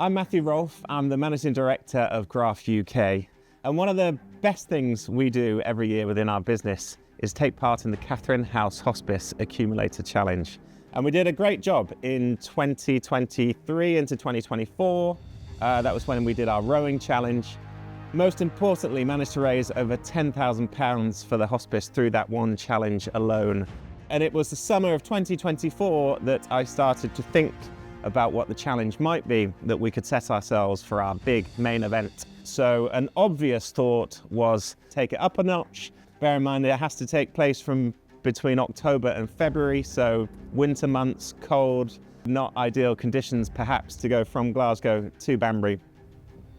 I'm Matthew Rolph. I'm the Managing Director of GRAF UK. And one of the best things we do every year within our business is take part in the Katharine House Hospice Accumulator Challenge. And we did a great job in 2023 into 2024. That was when we did our rowing challenge. Most importantly, managed to raise over £10,000 for the hospice through that one challenge alone. And it was the summer of 2024 that I started to think about what the challenge might be that we could set ourselves for our big main event. So an obvious thought was take it up a notch. Bear in mind that it has to take place from between October and February, so winter months, cold, not ideal conditions perhaps to go from Glasgow to Banbury.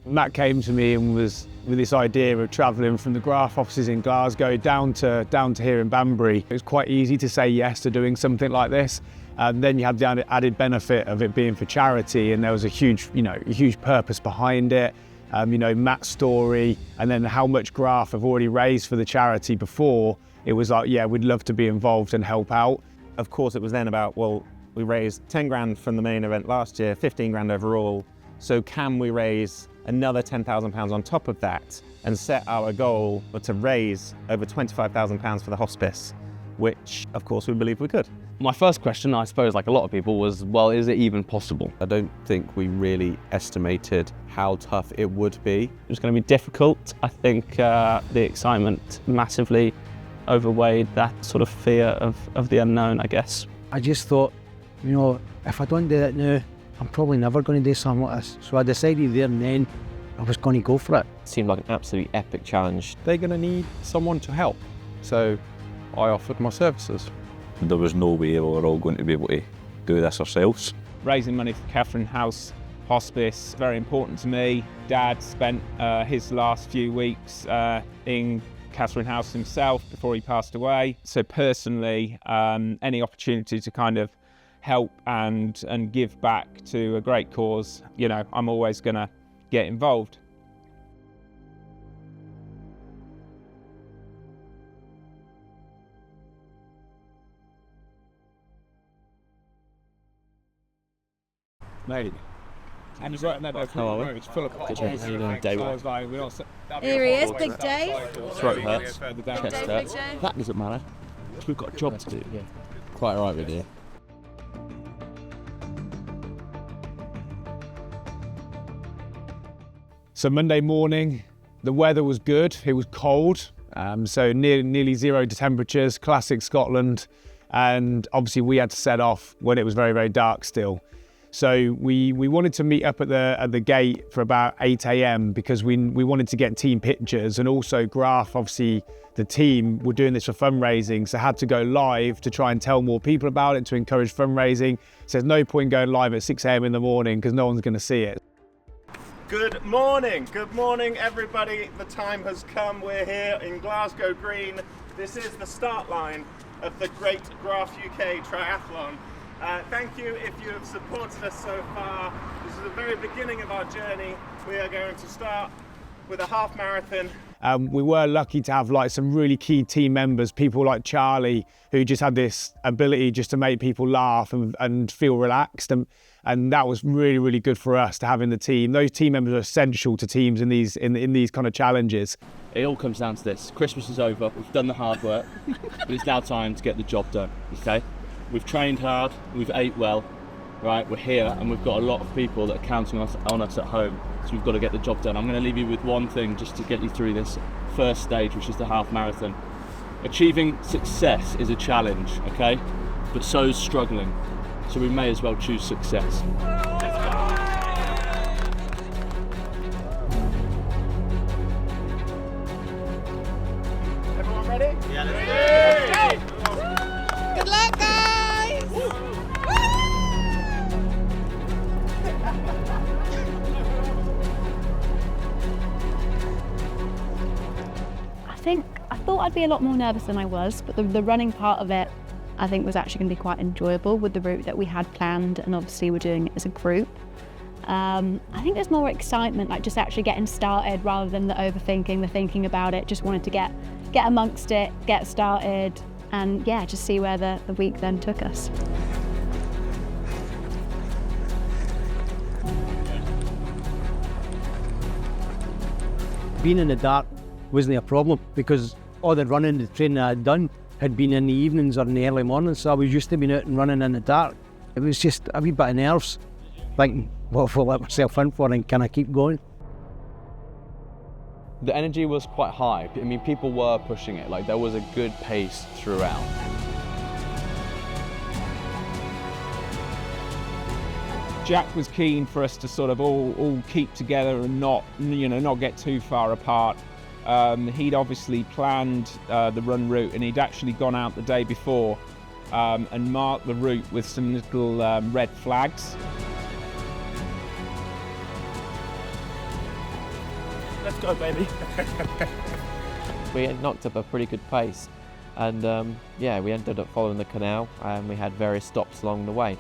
Matt came to me and was with this idea of travelling from the GRAF offices in Glasgow down to here in Banbury. It was quite easy to say yes to doing something like this. And then you had the added benefit of it being for charity, and there was a huge purpose behind it. Matt's story, and then how much GRAF have already raised for the charity before. It was like, yeah, we'd love to be involved and help out. Of course, it was then about, well, we raised 10 grand from the main event last year, 15 grand overall. So can we raise another £10,000 on top of that and set our goal to raise over £25,000 for the hospice, which of course we believe we could. My first question, I suppose, like a lot of people, was, well, is it even possible? I don't think we really estimated how tough it would be. It was going to be difficult. I think the excitement massively overweighed that sort of fear of the unknown, I guess. I just thought, if I don't do it now, I'm probably never going to do something like this. So I decided there and then I was going to go for it. It seemed like an absolutely epic challenge. They're going to need someone to help. So I offered my services. There was no way we were all going to be able to do this ourselves. Raising money for Katharine House Hospice, very important to me. Dad spent his last few weeks in Katharine House himself before he passed away. So personally, any opportunity to kind of help and give back to a great cause, I'm always going to get involved. Mate, and he's right there. How are we? It's full of Good. How you doing, Dave? Here he is, Big Dave. Throat hurts. Big Chest Dave, hurts. Big Dave. That doesn't matter. We've got a job to do. Yeah. Quite all right with you. So Monday morning, the weather was good. It was cold, so nearly 0 temperatures, classic Scotland. And obviously we had to set off when it was very, very dark still. So we wanted to meet up at the gate for about 8 a.m. because we wanted to get team pictures, and also GRAF, obviously the team were doing this for fundraising, so had to go live to try and tell more people about it, to encourage fundraising. So there's no point going live at 6 a.m. in the morning because no one's going to see it. Good morning everybody. The time has come. We're here in Glasgow Green. This is the start line of the great GRAF UK Triathlon. Thank you if you have supported us so far. This is the very beginning of our journey. We are going to start with a half marathon. We were lucky to have some really key team members, people like Charlie, who just had this ability just to make people laugh and feel relaxed. And that was really, really good for us to have in the team. Those team members are essential to teams in these kind of challenges. It all comes down to this. Christmas is over. We've done the hard work, but it's now time to get the job done, okay? We've trained hard, we've ate well, right? We're here, and we've got a lot of people that are counting on us at home, so we've got to get the job done. I'm going to leave you with one thing just to get you through this first stage, which is the half marathon. Achieving success is a challenge, okay? But so is struggling, so we may as well choose success. Everyone ready? Yeah, let's go. Good luck, guys! I thought I'd be a lot more nervous than I was, but the running part of it I think was actually going to be quite enjoyable with the route that we had planned, and obviously we're doing it as a group. I think there's more excitement, like just actually getting started rather than the overthinking, the thinking about it. Just wanted to get amongst it, get started, and yeah, just see where the week then took us. being in the dark wasn't a problem because all the running, the training I had done had been in the evenings or in the early mornings, so I was used to being out and running in the dark. It was just a wee bit of nerves, thinking, what have I let myself in for and can I keep going? The energy was quite high. I mean, people were pushing it. Like, there was a good pace throughout. Jack was keen for us to sort of all keep together and not get too far apart. He'd obviously planned the run route, and he'd actually gone out the day before and marked the route with some little red flags. Let's go, baby. We knocked up a pretty good pace, and yeah, we ended up following the canal, and we had various stops along the way.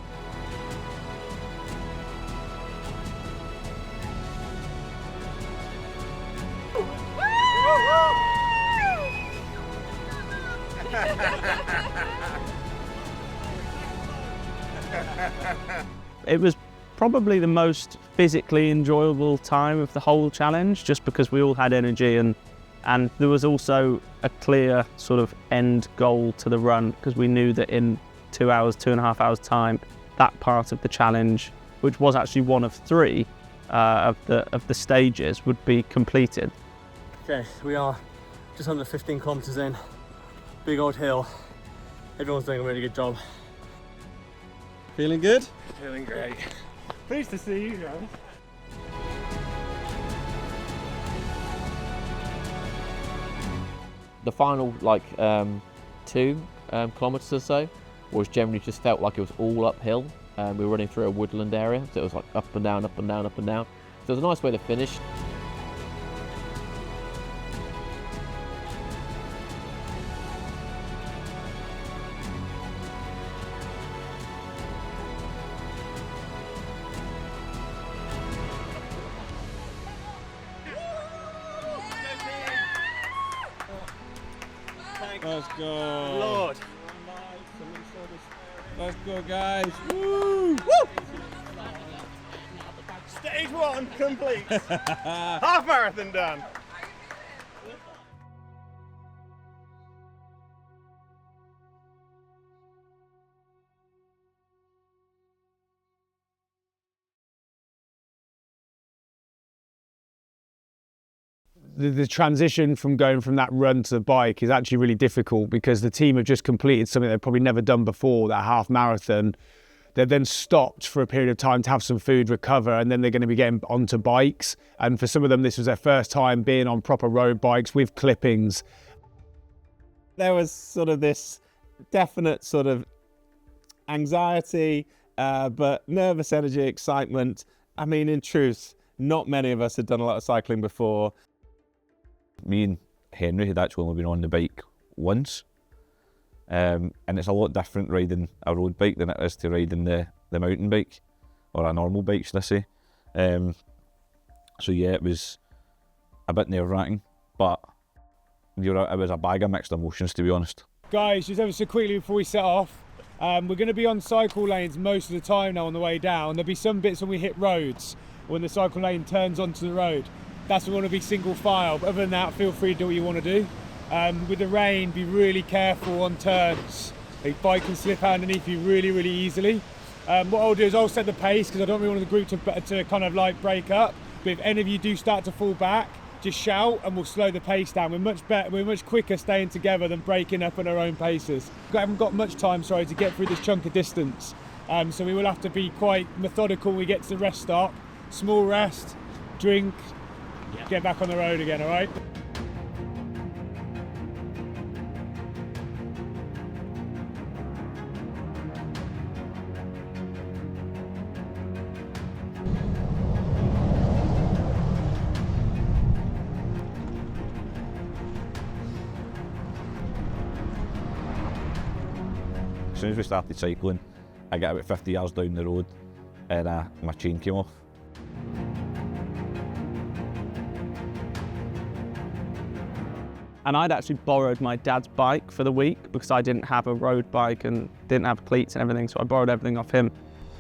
It was probably the most physically enjoyable time of the whole challenge, just because we all had energy and there was also a clear sort of end goal to the run, because we knew that in 2 hours, 2.5 hours time, that part of the challenge, which was actually one of 3 of the stages, would be completed. Okay, we are just under 15 kilometres in. Big old hill. Everyone's doing a really good job. Feeling good? Feeling great. Pleased to see you guys. The final, 2 kilometres or so, was generally just felt like it was all uphill. We were running through a woodland area, so it was like up and down, up and down, up and down. So it was a nice way to finish. Let's go. Lord. Let's go, guys. Woo! Woo! Stage 1 complete. Half marathon done. The transition from going from that run to the bike is actually really difficult, because the team have just completed something they've probably never done before, that half marathon. They've then stopped for a period of time to have some food, recover, and then they're going to be getting onto bikes. And for some of them, this was their first time being on proper road bikes with clippings. There was sort of this definite sort of anxiety, but nervous energy, excitement. I mean, in truth, not many of us had done a lot of cycling before. Me and Henry had actually only been on the bike once, and it's a lot different riding a road bike than it is to riding the mountain bike, or a normal bike, should I say. So yeah, it was a bit nerve-wracking, but it was a bag of mixed emotions, to be honest. Guys, just ever so quickly before we set off, we're going to be on cycle lanes most of the time now on the way down. There'll be some bits when we hit roads, when the cycle lane turns onto the road. That's when we want to be single file, but other than that, feel free to do what you want to do. With the rain, be really careful on turns. The bike can slip out underneath you really, really easily. What I'll do is I'll set the pace, because I don't really want the group to kind of like break up. But if any of you do start to fall back, just shout and we'll slow the pace down. We're much better, we're much quicker staying together than breaking up at our own paces. We haven't got much time, to get through this chunk of distance. So we will have to be quite methodical when we get to the rest stop. Small rest, drink, get back on the road again, all right? As soon as we started cycling, I got about 50 yards down the road and my chain came off. And I'd actually borrowed my dad's bike for the week, because I didn't have a road bike and didn't have cleats and everything, so I borrowed everything off him.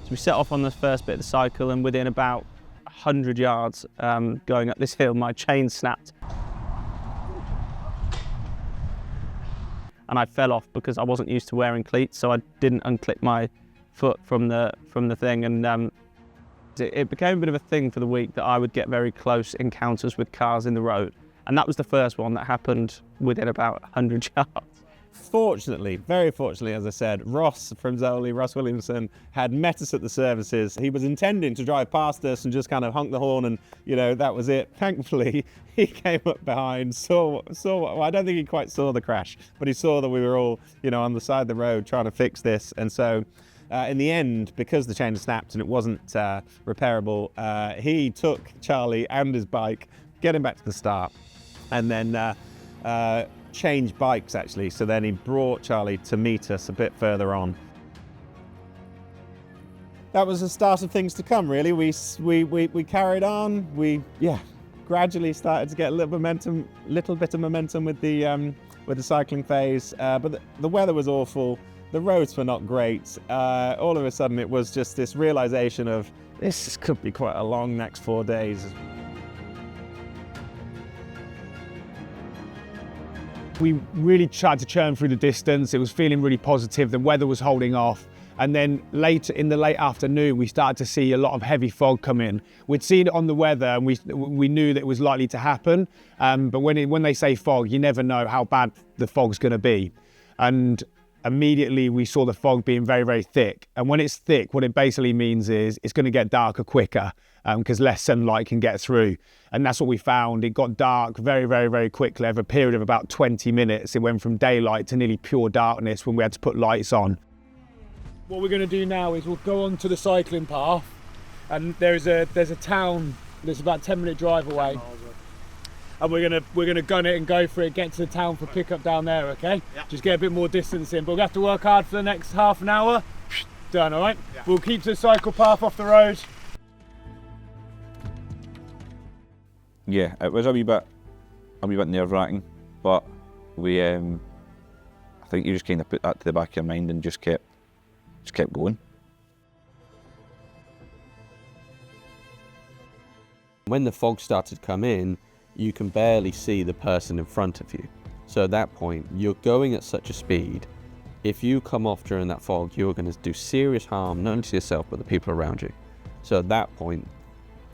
So we set off on the first bit of the cycle, and within about 100 yards going up this hill, my chain snapped. And I fell off because I wasn't used to wearing cleats, so I didn't unclip my foot from the thing, and it became a bit of a thing for the week that I would get very close encounters with cars in the road, and that was the first one that happened within about 100 yards. Fortunately, very fortunately, as I said, Ross from Zoli, Ross Williamson, had met us at the services. He was intending to drive past us and just kind of honk the horn and, you know, that was it. Thankfully, he came up behind, well, I don't think he quite saw the crash, but he saw that we were all, you know, on the side of the road trying to fix this. And so in the end, because the chain snapped and it wasn't repairable, he took Charlie and his bike, get him back to the start, and then changed bikes actually. So then he brought Charlie to meet us a bit further on. That was the start of things to come, really. We carried on. We gradually started to get a little bit of momentum with the cycling phase. But the weather was awful. The roads were not great. All of a sudden, it was just this realization of this could be quite a long next 4 days. We really tried to churn through the distance. It was feeling really positive. The weather was holding off. And then later in the late afternoon, we started to see a lot of heavy fog come in. We'd seen it on the weather and we knew that it was likely to happen. But when they say fog, you never know how bad the fog's going to be. And immediately we saw the fog being very, very thick. And when it's thick, what it basically means is it's going to get darker quicker because less sunlight can get through. And that's what we found. It got dark very, very, very quickly. Over a period of about 20 minutes, it went from daylight to nearly pure darkness when we had to put lights on. What we're going to do now is we'll go on to the cycling path, and there's a town that's about a 10-minute drive away. And we're gonna gun it and go for it, get to the town for pickup down there, okay? Yeah. Just get a bit more distance in, but we'll have to work hard for the next half an hour. Done, all right? Yeah. We'll keep the cycle path off the road. Yeah, it was a wee bit nerve-wracking, but we, I think you just kind of put that to the back of your mind and just kept going. When the fog started to come in, you can barely see the person in front of you. So at that point, you're going at such a speed. If you come off during that fog, you're going to do serious harm, not only to yourself, but the people around you. So at that point,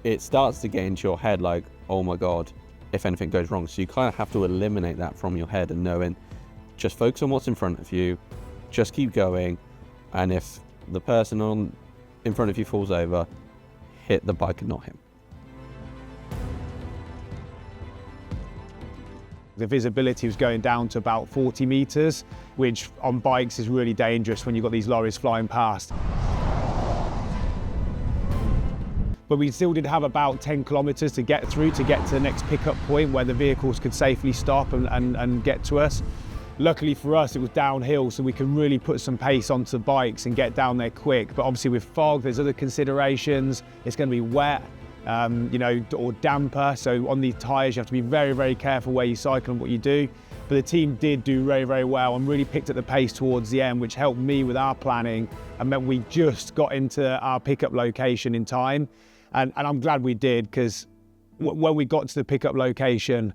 it starts to get into your head like, oh my God, if anything goes wrong. So you kind of have to eliminate that from your head and knowing, just focus on what's in front of you, just keep going. And if the person in front of you falls over, hit the bike and not him. The visibility was going down to about 40 metres, which on bikes is really dangerous when you've got these lorries flying past. But we still did have about 10 kilometres to get through to get to the next pickup point where the vehicles could safely stop and get to us. Luckily for us, it was downhill, so we could really put some pace onto the bikes and get down there quick. But obviously with fog, there's other considerations. It's going to be wet. Or damper. So on these tyres, you have to be very, very careful where you cycle and what you do. But the team did do very, very well and really picked up the pace towards the end, which helped me with our planning and meant we just got into our pickup location in time. And I'm glad we did, because when we got to the pickup location,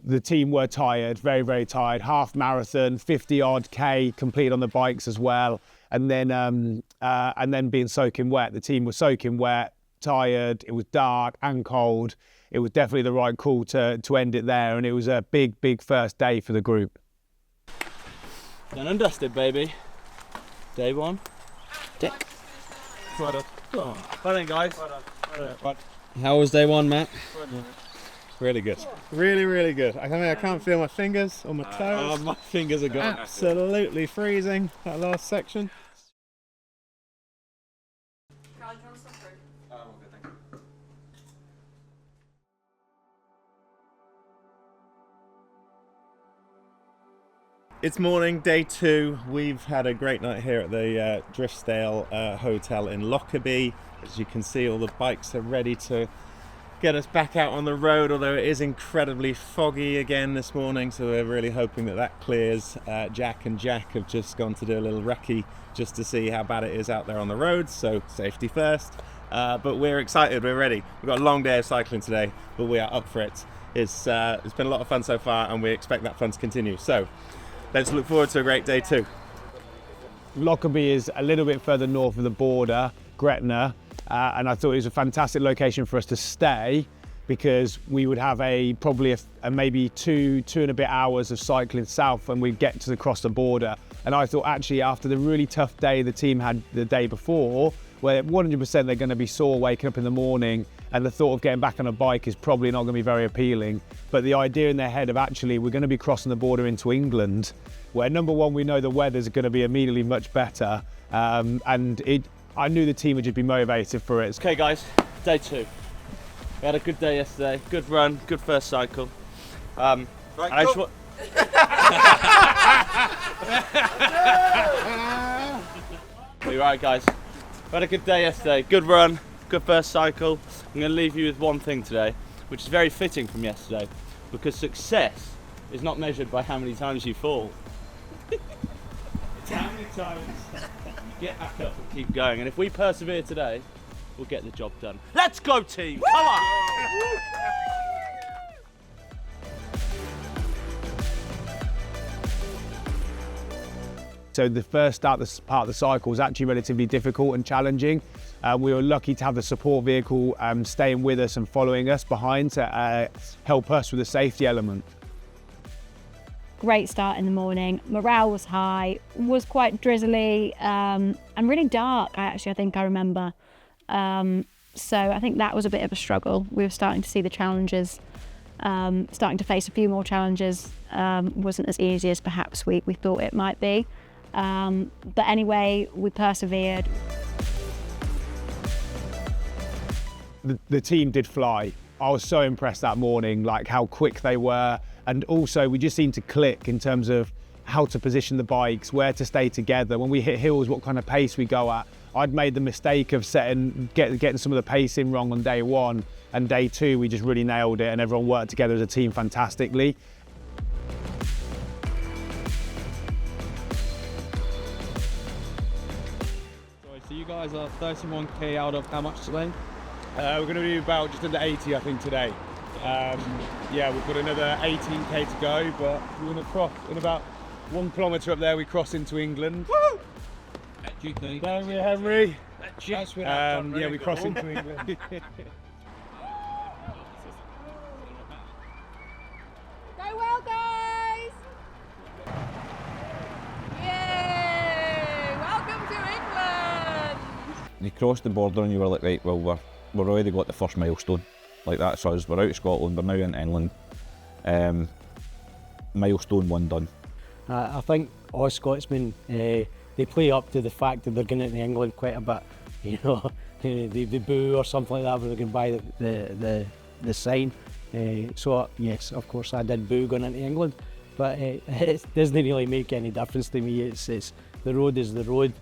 the team were tired, very, very tired. Half marathon, 50-odd K completed on the bikes as well. And then being soaking wet. The team was soaking wet, tired, it was dark and cold. It was definitely the right call to end it there, and it was a big, big first day for the group. Done and dusted, baby. Day one. Dick. Well done. Well done, guys. Well done. How was day one, Matt? Really good. Really, really good. I can't feel my fingers or my toes. My fingers are gone. Absolutely freezing, that last section. It's morning, day 2. We've had a great night here at the Driftstale Hotel in Lockerbie. As you can see, all the bikes are ready to get us back out on the road, although it is incredibly foggy again this morning, so we're really hoping that clears. Jack and Jack have just gone to do a little recce just to see how bad it is out there on the roads, so safety first. but we're excited, we're ready. We've got a long day of cycling today, but we are up for it. It's been a lot of fun so far, and we expect that fun to continue. So let's look forward to a great day too. Lockerbie is a little bit further north of the border, Gretna, and I thought it was a fantastic location for us to stay, because we would have probably maybe two and a bit hours of cycling south and we'd get to cross the border. And I thought actually after the really tough day the team had the day before, where 100% they're going to be sore waking up in the morning, and the thought of getting back on a bike is probably not going to be very appealing. But the idea in their head of actually we're going to be crossing the border into England, where number one, we know the weather's going to be immediately much better, and I knew the team would just be motivated for it. Okay guys, day 2. We had a good day yesterday, good run, good first cycle. Right, You're right guys, we had a good day yesterday, good run, good first cycle. I'm going to leave you with one thing today, which is very fitting from yesterday, because success is not measured by how many times you fall. It's how many times you get back up and keep going. And if we persevere today, we'll get the job done. Let's go team, come on! So the first part of the cycle was actually relatively difficult and challenging. We were lucky to have the support vehicle staying with us and following us behind to help us with the safety element. Great start in the morning. Morale was high, was quite drizzly and really dark, I think I remember. So I think that was a bit of a struggle. We were starting to see the challenges, starting to face a few more challenges. Wasn't as easy as perhaps we thought it might be. But anyway, we persevered. The team did fly. I was so impressed that morning, like how quick they were. And also we just seemed to click in terms of how to position the bikes, where to stay together. When we hit hills, what kind of pace we go at. I'd made the mistake of getting some of the pacing wrong on day 1, and day 2 we just really nailed it and everyone worked together as a team fantastically. So you guys are 31k out of how much today? We're going to do about just under 80 I think today. Yeah, we've got another 18k to go, but we're going to cross in about 1 kilometre up there. We cross into England. Woo! Down with Henry. Yeah, we cross into England. Go well, guys! Yay! Welcome to England! You crossed the border and you were like, right, well, we're already got the first milestone. Like that's us, we're out of Scotland, we're now in England. Milestone 1 done. I think all Scotsmen, they play up to the fact that they're going into England quite a bit. You know, they boo or something like that when they're going to buy the sign. So yes, of course I did boo going into England, but it doesn't really make any difference to me. It's the road is the road.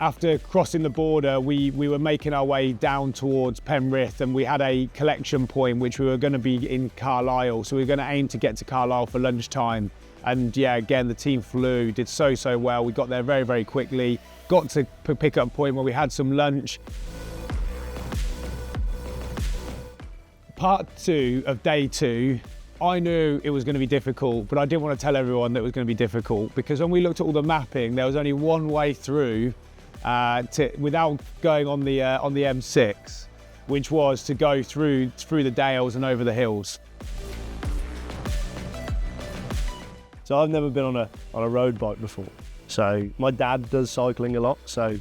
After crossing the border, we were making our way down towards Penrith, and we had a collection point which we were going to be in Carlisle. So we were going to aim to get to Carlisle for lunchtime. And yeah, again, the team flew, did so well. We got there very, very quickly, got to pick up a point where we had some lunch. Part 2 of day 2, I knew it was going to be difficult, but I didn't want to tell everyone that it was going to be difficult, because when we looked at all the mapping, there was only one way through without going on the M6, which was to go through the dales and over the hills. So I've never been on a road bike before. So my dad does cycling a lot. So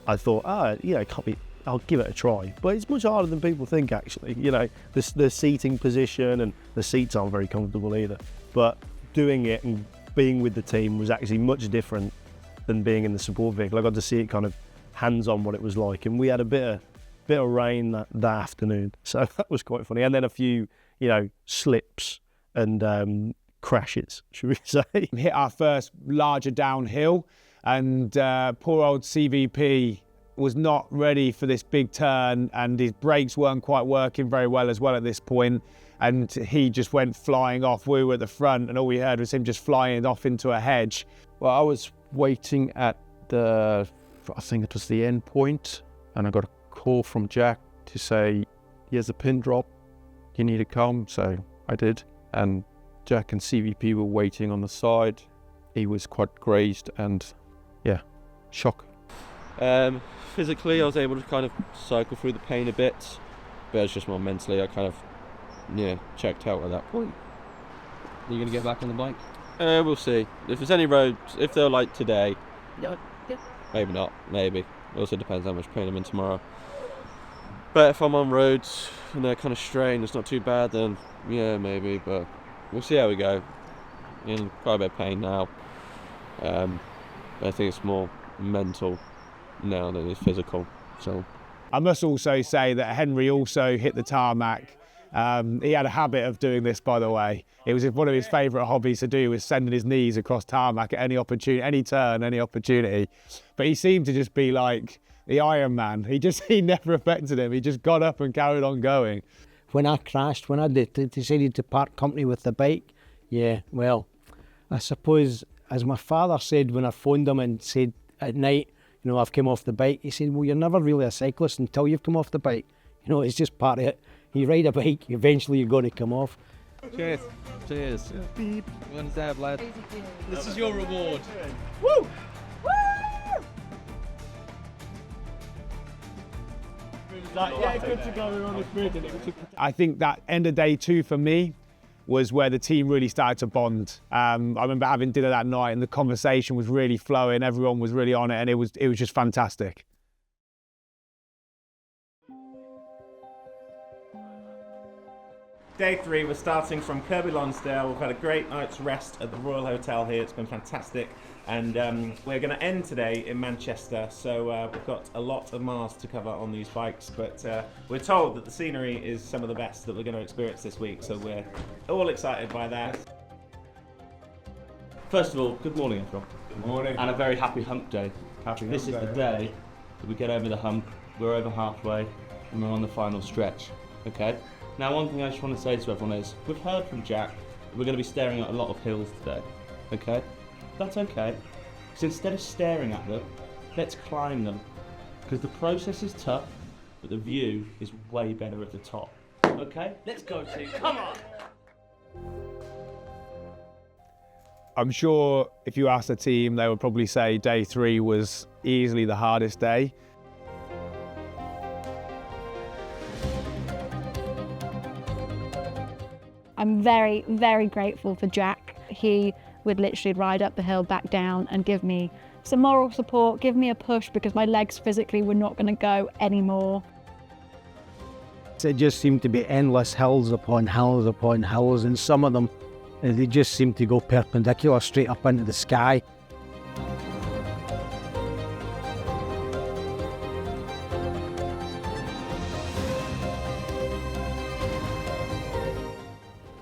I thought, I'll give it a try. But it's much harder than people think, actually. You know, the seating position and the seats aren't very comfortable either. But doing it and being with the team was actually much different than being in the support vehicle. I got to see it kind of hands-on what it was like. And we had a bit of rain that afternoon. So that was quite funny. And then a few, slips and crashes, should we say. Hit our first larger downhill, and poor old CVP was not ready for this big turn, and his brakes weren't quite working very well as well at this point, and he just went flying off. We were at the front and all we heard was him just flying off into a hedge. Well, I was waiting at I think it was the end point, and I got a call from Jack to say, here's a pin drop, you need to come. So I did. And Jack and CVP were waiting on the side. He was quite grazed and, yeah, shock. Physically, I was able to kind of cycle through the pain a bit, but it was just more mentally. I kind of, checked out at that point. Are you going to get back on the bike? We'll see. If there's any roads, if they're like today, Yeah. maybe not, maybe. It also depends how much pain I'm in tomorrow. But if I'm on roads and they're kind of straight and it's not too bad, then yeah, maybe, but we'll see how we go. In quite a bit of pain now. But I think it's more mental now than it's physical. So I must also say that Henry also hit the tarmac. He had a habit of doing this, by the way. It was one of his favourite hobbies to do, was sending his knees across tarmac at any opportunity, any turn, any opportunity. But he seemed to just be like the Iron Man. He never affected him. He just got up and carried on going. When I crashed, when I decided to part company with the bike, yeah, well, I suppose, as my father said when I phoned him and said at night, I've come off the bike, he said, well, you're never really a cyclist until you've come off the bike. It's just part of it. You ride a bike, eventually you're going to come off. Cheers. Cheers. Beep. One dab, lad. This is your reward. Woo! I think that end of day 2 for me was where the team really started to bond. I remember having dinner that night and the conversation was really flowing, everyone was really on it, and it was just fantastic. Day 3, we're starting from Kirby Lonsdale. We've had a great night's rest at the Royal Hotel here. It's been fantastic. And we're going to end today in Manchester. So we've got a lot of miles to cover on these bikes. But we're told that the scenery is some of the best that we're going to experience this week. So we're all excited by that. First of all, good morning, everyone. Good morning. And a very happy hump day. This is the day that we get over the hump. We're over halfway and we're on the final stretch. Okay? Now, one thing I just want to say to everyone is, we've heard from Jack that we're going to be staring at a lot of hills today, okay? That's okay, because instead of staring at them, let's climb them. Because the process is tough, but the view is way better at the top, okay? Let's go, team, come on! I'm sure if you ask the team, they would probably say day 3 was easily the hardest day. I'm very, very grateful for Jack. He would literally ride up the hill, back down, and give me some moral support, give me a push, because my legs physically were not going to go anymore. It just seemed to be endless hills upon hills upon hills, and some of them, they just seemed to go perpendicular straight up into the sky.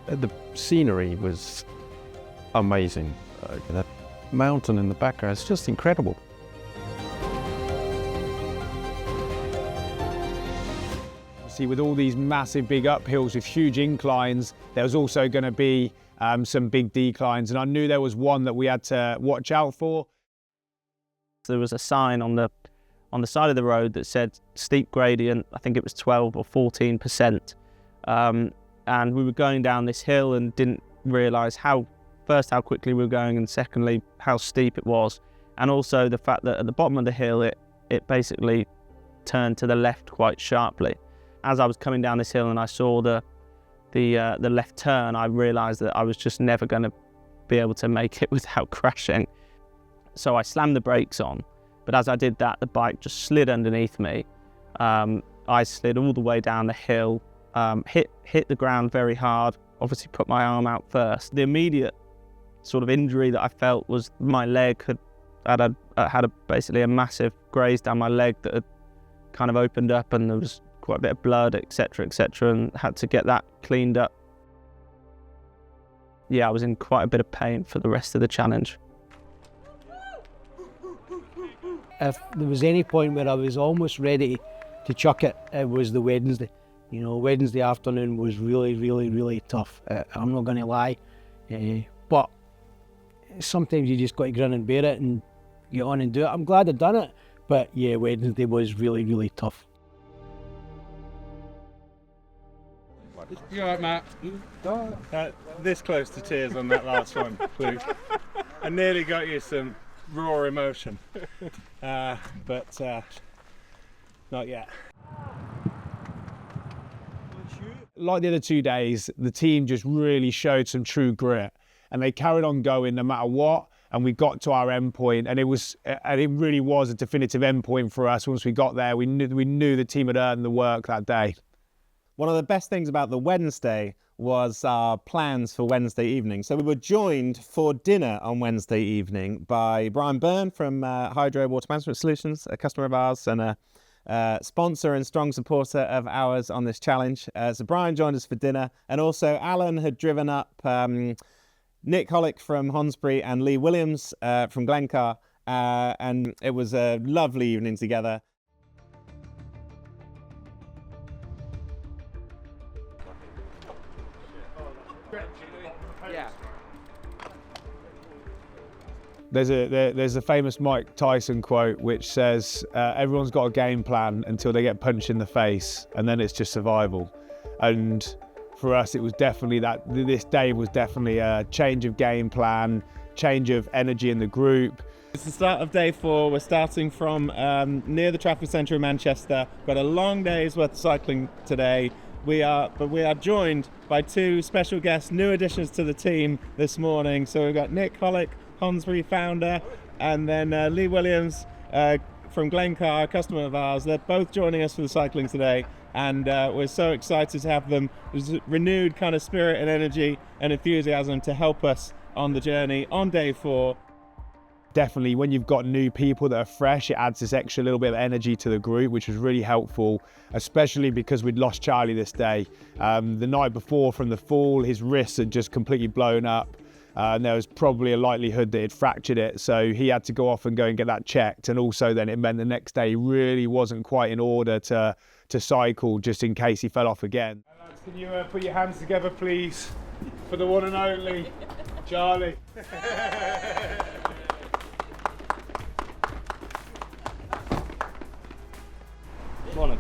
The scenery was amazing. That mountain in the background is just incredible. See, with all these massive big uphills with huge inclines, there was also going to be some big declines, and I knew there was one that we had to watch out for. There was a sign on the side of the road that said steep gradient. I think it was 12 or 14%. And we were going down this hill and didn't realise first how quickly we were going, and secondly how steep it was, and also the fact that at the bottom of the hill it basically turned to the left quite sharply. As I was coming down this hill and I saw the left turn, I realised that I was just never going to be able to make it without crashing. So I slammed the brakes on, but as I did that, the bike just slid underneath me. I slid all the way down the hill. Hit the ground very hard, obviously put my arm out first. The immediate sort of injury that I felt was my leg had basically a massive graze down my leg that had kind of opened up, and there was quite a bit of blood, etc., and had to get that cleaned up. Yeah, I was in quite a bit of pain for the rest of the challenge. If there was any point where I was almost ready to chuck it, it was the Wednesday. Wednesday afternoon was really, really, really tough. I'm not going to lie. But sometimes you just got to grin and bear it and get on and do it. I'm glad I've done it. But yeah, Wednesday was really, really tough. You alright, Matt? This close to tears on that last one, please. I nearly got you some raw emotion, but not yet. Like the other 2 days, the team just really showed some true grit, and they carried on going no matter what. And we got to our end point, and it really was a definitive end point for us. Once we got there, we knew the team had earned the work that day. One of the best things about the Wednesday was our plans for Wednesday evening. So we were joined for dinner on Wednesday evening by Brian Byrne from Hydro Water Management Solutions, a customer of ours and a sponsor and strong supporter of ours on this challenge. So Brian joined us for dinner, and also Alan had driven up Nick Hollick from Honsbury and Lee Williams from Glencar, and it was a lovely evening together. There's a famous Mike Tyson quote which says, everyone's got a game plan until they get punched in the face, and then it's just survival. And for us, it was definitely that. This day was definitely a change of game plan, change of energy in the group. It's the start of day 4. We're starting from near the Trafford Centre in Manchester. Got a long day's worth of cycling today. We are joined by 2 special guests, new additions to the team this morning. So we've got Nick Hollick, Honsbury founder, and then Lee Williams from Glencar, a customer of ours. They're both joining us for the cycling today, and we're so excited to have them. There's renewed kind of spirit and energy and enthusiasm to help us on the journey on day 4. Definitely, when you've got new people that are fresh, it adds this extra little bit of energy to the group, which was really helpful, especially because we'd lost Charlie this day. The night before from the fall, his wrists had just completely blown up. And there was probably a likelihood that he'd fractured it, so he had to go off and go and get that checked. And also then it meant the next day he really wasn't quite in order to cycle, just in case he fell off again. Can you put your hands together, please, for the one and only Charlie? Morning.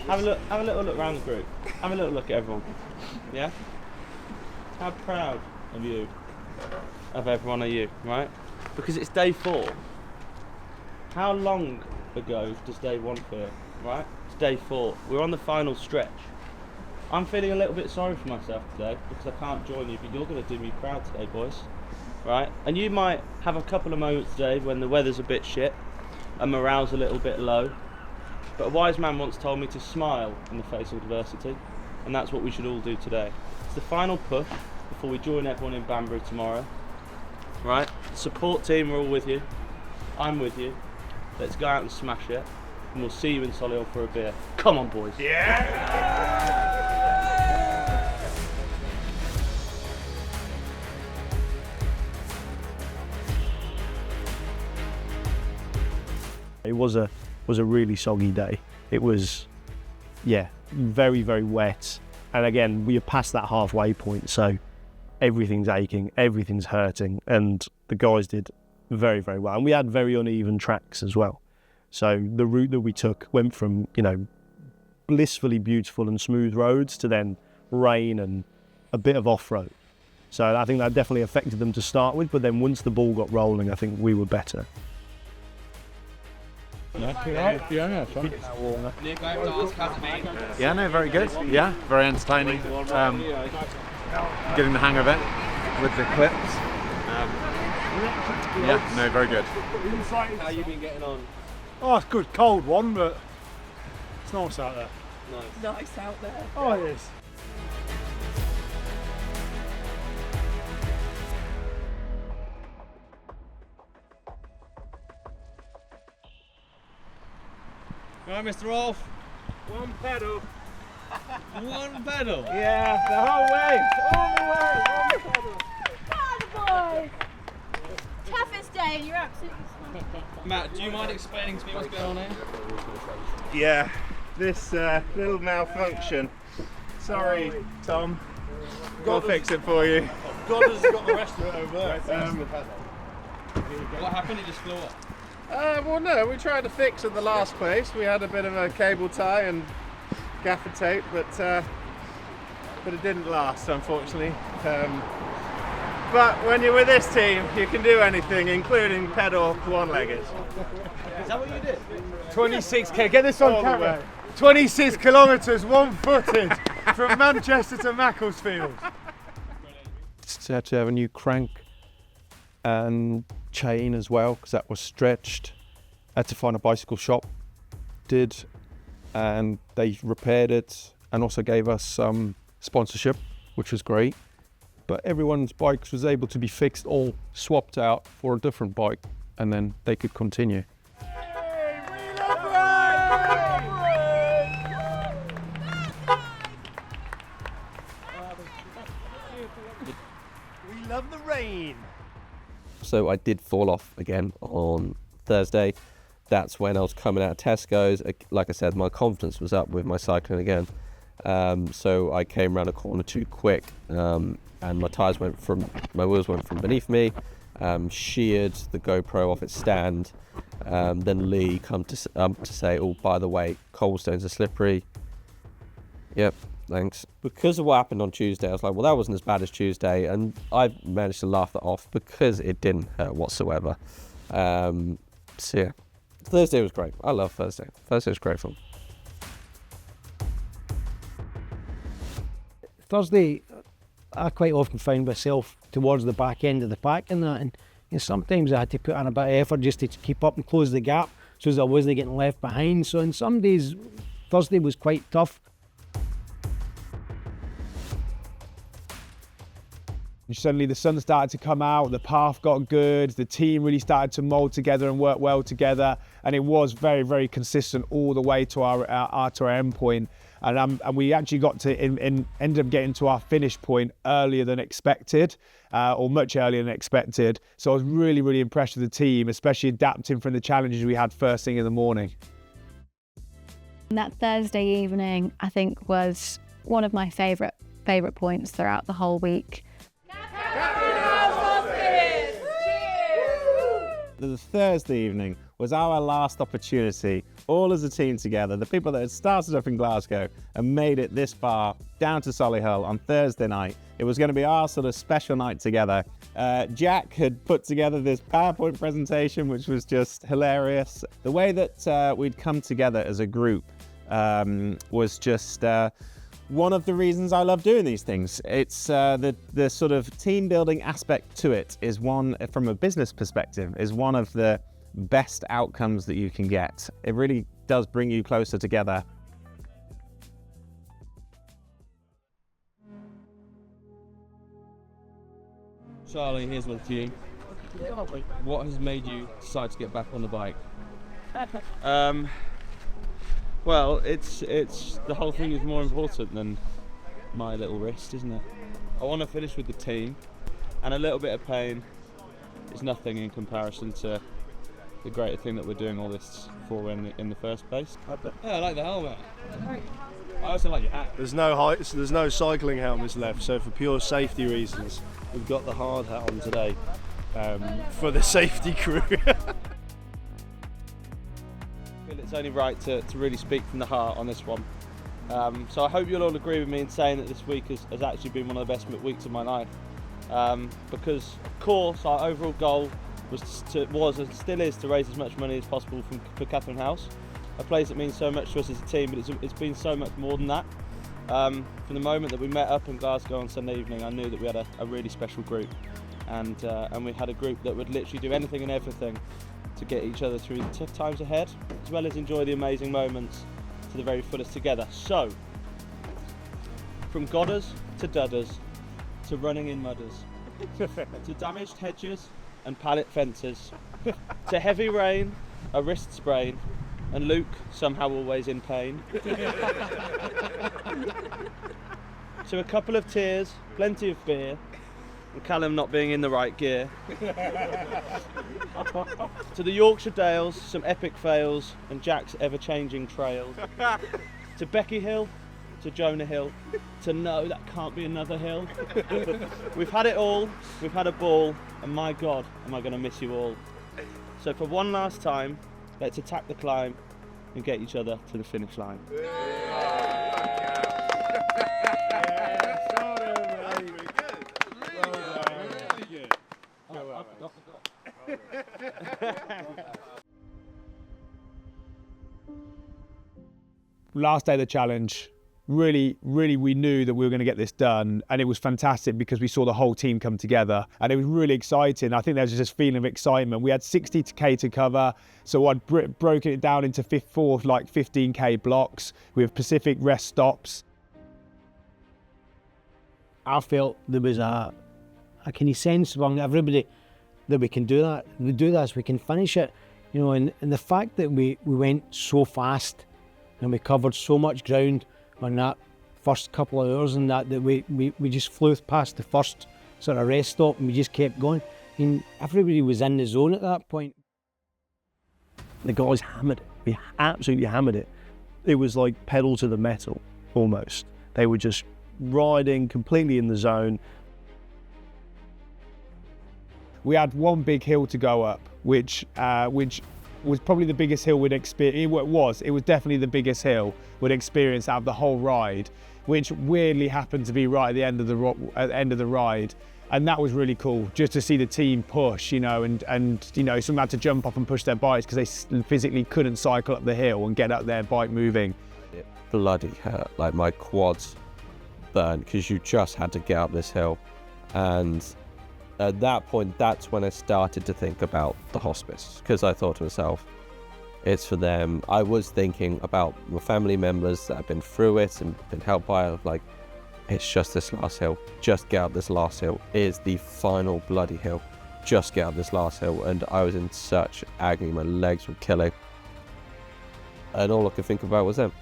Have a little look around the group. Have a little look at everyone. Yeah? How proud of you, of everyone are you, right? Because it's day 4. How long ago does day 1 feel, right? It's day 4. We're on the final stretch. I'm feeling a little bit sorry for myself today because I can't join you, but you're going to do me proud today, boys. Right? And you might have a couple of moments today when the weather's a bit shit and morale's a little bit low. But a wise man once told me to smile in the face of adversity, and that's what we should all do today. It's the final push before we join everyone in Banbury tomorrow. Right? The support team are all with you. I'm with you. Let's go out and smash it, and we'll see you in Solihull for a beer. Come on, boys. Yeah! It was a really soggy day. It was, yeah, very, very wet. And again, we are past that halfway point, so everything's aching, everything's hurting, and the guys did very, very well. And we had very uneven tracks as well. So the route that we took went from, blissfully beautiful and smooth roads to then rain and a bit of off-road. So I think that definitely affected them to start with, but then once the ball got rolling, I think we were better. Yeah, fun. Yeah, no, very good. Yeah, very entertaining. Getting the hang of it with the clips. Yeah, no, very good. How you been getting on? Oh, it's good. Cold one, but it's nice out there. Nice out there. Oh, it is. Right, Mr. Rolph. One pedal. One pedal. Yeah, the whole way. All the way. One pedal. Atta boy. Toughest day and you're absolutely smart. Matt, do you mind explaining to me what's going on here? Yeah, this little malfunction. Sorry, Tom. We'll fix it for you. God has got the rest of it over there. What happened? It just flew up. Well, no, we tried to fix at the last place. We had a bit of a cable tie and gaffer tape, but it didn't last, unfortunately. But when you're with this team, you can do anything, including pedal one-legged. Is that what you did? 26k, get this on camera. 26 kilometres, one-footed, from Manchester to Macclesfield. Had to have a new crank and chain as well, because that was stretched. Had to find a bicycle shop, and they repaired it and also gave us some sponsorship, which was great. But everyone's bikes was able to be fixed, all swapped out for a different bike, and then they could continue. We love the rain. So I did fall off again on Thursday. That's when I was coming out of Tesco's. Like I said, my confidence was up with my cycling again. So I came around a corner too quick, and my wheels went from beneath me, sheared the GoPro off its stand. Then Lee come to say, oh, by the way, cobblestones are slippery. Yep, thanks. Because of what happened on Tuesday, I was like, well, that wasn't as bad as Tuesday, and I managed to laugh that off because it didn't hurt whatsoever. So yeah, Thursday was great. I love Thursday. Thursday was great fun. Thursday, I quite often find myself towards the back end of the pack and that, and sometimes I had to put in a bit of effort just to keep up and close the gap so as I wasn't getting left behind. So on some days, Thursday was quite tough. And suddenly the sun started to come out, the path got good, the team really started to mould together and work well together, and it was very, very consistent all the way to our end point. And we actually got to ended up getting to our finish point earlier than expected, or much earlier than expected. So I was really, really impressed with the team, especially adapting from the challenges we had first thing in the morning. And that Thursday evening, I think, was one of my favourite points throughout the whole week. Katharine House Hospice! The Thursday evening was our last opportunity, all as a team together, the people that had started up in Glasgow and made it this far down to Solihull on Thursday night. It was going to be our sort of special night together. Jack had put together this PowerPoint presentation, which was just hilarious. The way that we'd come together as a group was just one of the reasons I love doing these things. It's the sort of team building aspect to it is one, from a business perspective, is one of the best outcomes that you can get. It really does bring you closer together. Charlie, here's one to you. What has made you decide to get back on the bike? Well, it's the whole thing is more important than my little wrist, isn't it? I want to finish with the team, and a little bit of pain is nothing in comparison to the greater thing that we're doing all this for in the first place. Yeah, I like the helmet. I also like your hat. There's no cycling helmets left, so for pure safety reasons, we've got the hard hat on today for the safety crew. It's only right to really speak from the heart on this one. So I hope you'll all agree with me in saying that this week has actually been one of the best weeks of my life. Because of course our overall goal was and still is to raise as much money as possible for Katharine House, a place that means so much to us as a team, but it's been so much more than that. From the moment that we met up in Glasgow on Sunday evening, I knew that we had a really special group, and we had a group that would literally do anything and everything to get each other through the tough times ahead, as well as enjoy the amazing moments to the very fullest together. So, from godders to dudders, to running in mudders, to damaged hedges and pallet fences, to heavy rain, a wrist sprain, and Luke somehow always in pain, to a couple of tears, plenty of beer, and Callum not being in the right gear, to the Yorkshire Dales, some epic fails, and Jack's ever-changing trails, to Becky Hill, to Jonah Hill, to no, that can't be another hill. We've had it all, we've had a ball, and my God, am I going to miss you all. So for one last time, let's attack the climb and get each other to the finish line. Last day of the challenge, really we knew that we were going to get this done, and it was fantastic because we saw the whole team come together, and it was really exciting. I think there was just this feeling of excitement. We had 60k to cover, so I'd broken it down into 15k blocks with Pacific rest stops. I felt there was a kind of sense among everybody that we can do that. We do this, we can finish it, you know. And the fact that we went so fast and we covered so much ground on that first couple of hours, and that we just flew past the first sort of rest stop and we just kept going. And everybody was in the zone at that point. The guys hammered it. We absolutely hammered it. It was like pedal to the metal, almost. They were just riding completely in the zone. We had one big hill to go up, which was probably the biggest hill we'd experienced. It was definitely the biggest hill we'd experienced out of the whole ride, which weirdly happened to be right at the end of the ride. And that was really cool, just to see the team push, you know, and you know, some had to jump off and push their bikes because they physically couldn't cycle up the hill and get up their bike moving. It bloody hurt, like my quads burned because you just had to get up this hill. And at that point, that's when I started to think about the hospice, because I thought to myself, it's for them. I was thinking about my family members that have been through it and been helped by it. Like, it's just this last hill. Just get up this last hill. It is the final bloody hill. Just get up this last hill. And I was in such agony. My legs were killing. And all I could think about was them.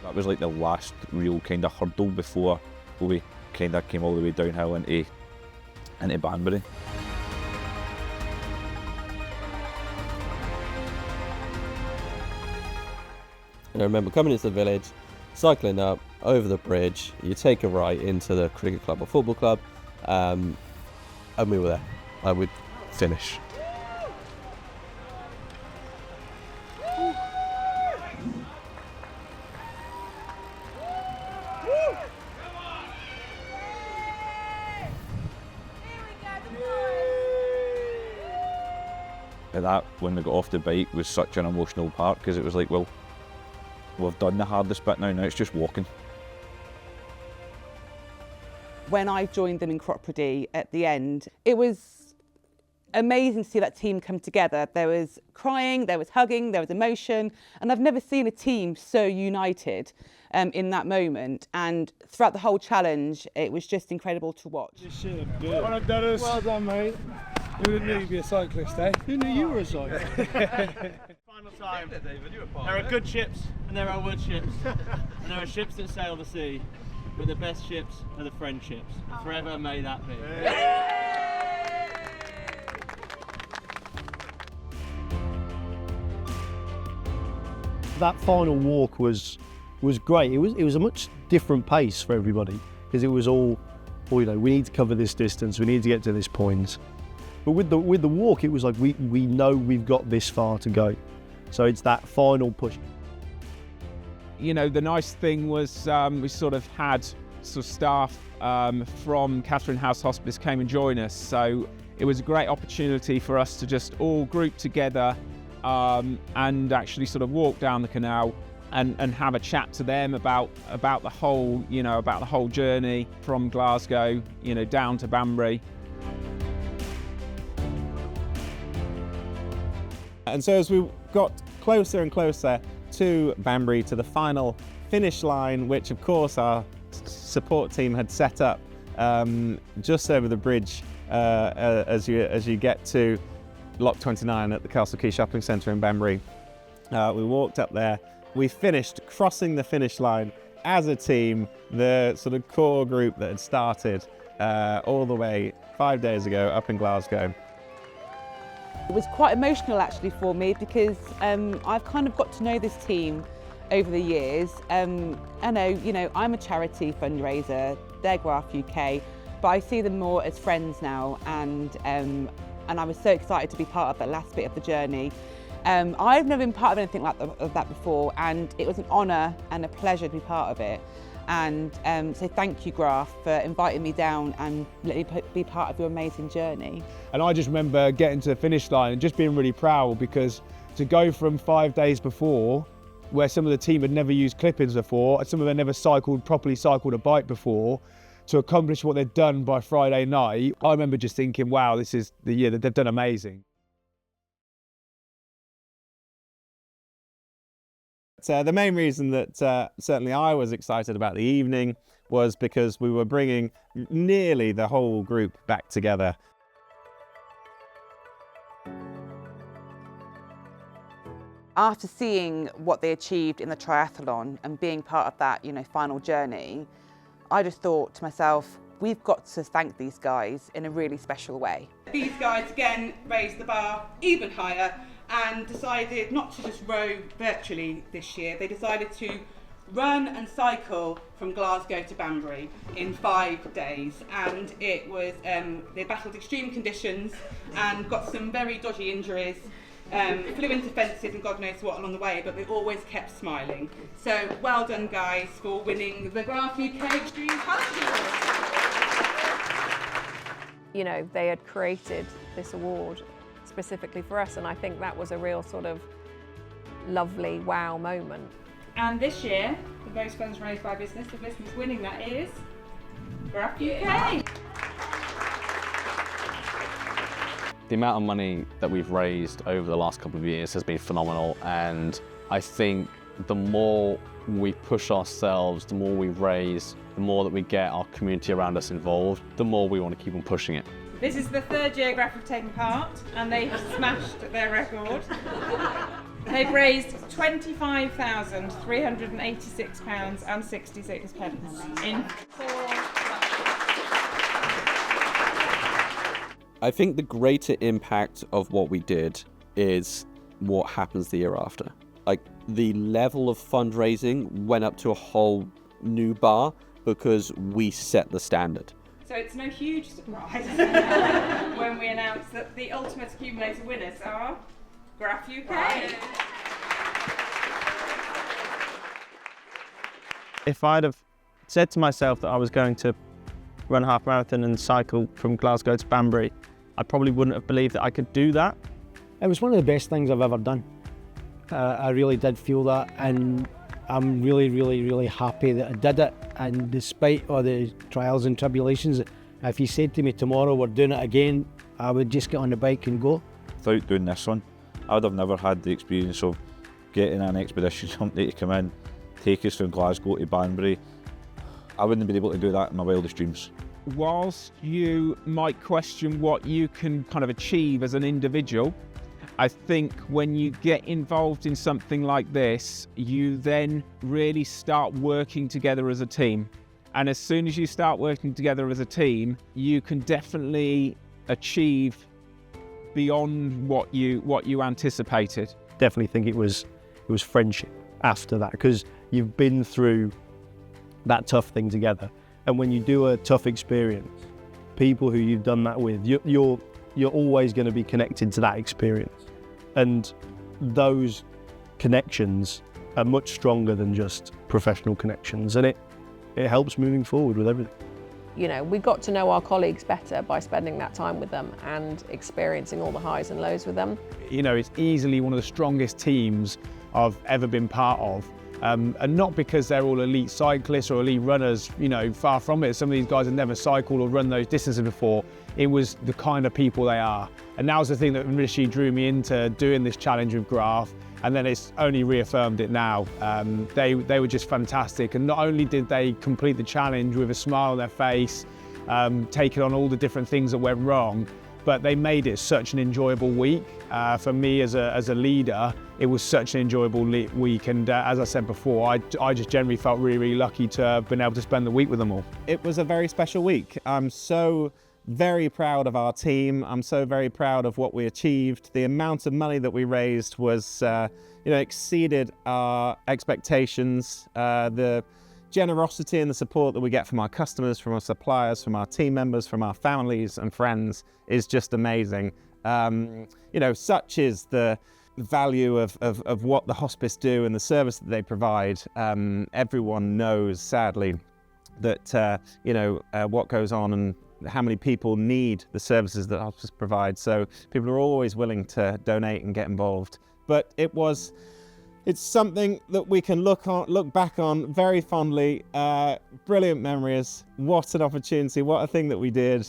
That was like the last real kind of hurdle before we kind of came all the way downhill into Banbury. And I remember coming into the village, cycling up over the bridge, you take a right into the cricket club or football club, and we were there. I would finish. That, when we got off the bike, was such an emotional part, because it was like, well, we've done the hardest bit now it's just walking. When I joined them in Cropredy at the end, it was amazing to see that team come together. There was crying, there was hugging, there was emotion, and I've never seen a team so united in that moment. And throughout the whole challenge, it was just incredible to watch. Well done, Dennis. Well done, mate. You didn't need to be a cyclist, eh? Who knew you were a cyclist? Final time. There are good ships and there are wood ships. And there are ships that sail the sea. But the best ships are the friendships. Forever may that be. That final walk was great. It was a much different pace for everybody, because it was all, you know, we need to cover this distance, we need to get to this point. But with the walk, it was like we know we've got this far to go. So it's that final push. You know, the nice thing was we sort of had staff from Katharine House Hospice came and joined us. So it was a great opportunity for us to just all group together and actually sort of walk down the canal and have a chat to them about the whole, you know, about the whole journey from Glasgow, you know, down to Banbury. And so as we got closer and closer to Banbury, to the final finish line, which of course our support team had set up just over the bridge as you get to Lock 29 at the Castle Quay Shopping Centre in Banbury. We walked up there, we finished crossing the finish line as a team, the sort of core group that had started all the way 5 days ago up in Glasgow. It was quite emotional actually for me, because I've kind of got to know this team over the years. I know, you know, I'm a charity fundraiser, they're GRAF UK, but I see them more as friends now, and I was so excited to be part of that last bit of the journey. I've never been part of anything like that before, and it was an honour and a pleasure to be part of it. And so thank you, GRAF, for inviting me down and letting me be part of your amazing journey. And I just remember getting to the finish line and just being really proud, because to go from 5 days before, where some of the team had never used clip-ins before, some of them never properly cycled a bike before, to accomplish what they'd done by Friday night, I remember just thinking, wow, this is the year that they've done amazing. The main reason that certainly I was excited about the evening was because we were bringing nearly the whole group back together. After seeing what they achieved in the triathlon and being part of that, final journey, I just thought to myself, we've got to thank these guys in a really special way. These guys again raised the bar even higher and decided not to just row virtually this year. They decided to run and cycle from Glasgow to Banbury in 5 days, and it was they battled extreme conditions and got some very dodgy injuries, flew into fences and God knows what along the way, but they always kept smiling. So well done guys for winning the GRAF UK Extreme Challenge Award. They had created this award specifically for us, and I think that was a real sort of lovely wow moment. And this year, the most funds raised by business, the business winning that is GRAF UK. The amount of money that we've raised over the last couple of years has been phenomenal, and I think the more we push ourselves, the more we raise, the more that we get our community around us involved, the more we want to keep on pushing it. This is the 3rd year GRAF have taken part, and they have smashed their record. They've raised £25,386.66 in 4 I think the greater impact of what we did is what happens the year after. Like, the level of fundraising went up to a whole new bar because we set the standard. So it's no huge surprise when we announce that the Ultimate Accumulator winners are GRAF UK. If I'd have said to myself that I was going to run a half marathon and cycle from Glasgow to Banbury, I probably wouldn't have believed that I could do that. It was one of the best things I've ever done. I really did feel that, and I'm really, really, really happy that I did it. And despite all the trials and tribulations, if you said to me tomorrow we're doing it again, I would just get on the bike and go. Without doing this one, I would have never had the experience of getting an expedition company to come in, take us from Glasgow to Banbury. I wouldn't have been able to do that in my wildest dreams. Whilst you might question what you can kind of achieve as an individual, I think when you get involved in something like this, you then really start working together as a team. And as soon as you start working together as a team, you can definitely achieve beyond what you anticipated. Definitely think it was friendship after that, because you've been through that tough thing together. And when you do a tough experience, people who you've done that with, you're always going to be connected to that experience. And those connections are much stronger than just professional connections, and it helps moving forward with everything. We got to know our colleagues better by spending that time with them and experiencing all the highs and lows with them. It's easily one of the strongest teams I've ever been part of. And not because they're all elite cyclists or elite runners, far from it. Some of these guys have never cycled or run those distances before. It was the kind of people they are. And that was the thing that initially drew me into doing this challenge with GRAF, and then it's only reaffirmed it now. They were just fantastic, and not only did they complete the challenge with a smile on their face, taking on all the different things that went wrong, but they made it such an enjoyable week. For me as a leader, it was such an enjoyable week, and as I said before, I just generally felt really, really lucky to have been able to spend the week with them all. It was a very special week. I'm so very proud of our team. I'm so very proud of what we achieved. The amount of money that we raised was, exceeded our expectations. The generosity and the support that we get from our customers, from our suppliers, from our team members, from our families and friends is just amazing. Such is the value of what the hospice do and the service that they provide. Everyone knows, sadly, that what goes on and how many people need the services that hospice provides. So people are always willing to donate and get involved. But it's something that we can look back on very fondly. Brilliant memories. What an opportunity, what a thing that we did.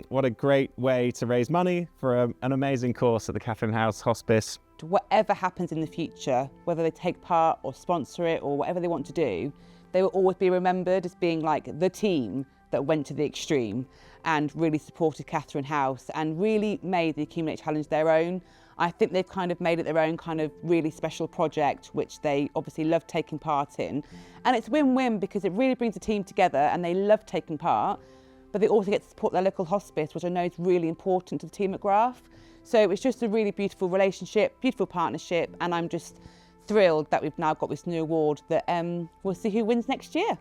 What a great way to raise money for an amazing cause at the Katharine House Hospice. Whatever happens in the future, whether they take part or sponsor it or whatever they want to do, they will always be remembered as being like the team that went to the extreme and really supported Katharine House and really made the Accumulate Challenge their own. I think they've kind of made it their own kind of really special project, which they obviously love taking part in. And it's win-win because it really brings the team together and they love taking part, but they also get to support their local hospice, which I know is really important to the team at GRAF. So it's just a really beautiful relationship, beautiful partnership, and I'm just thrilled that we've now got this new award that we'll see who wins next year.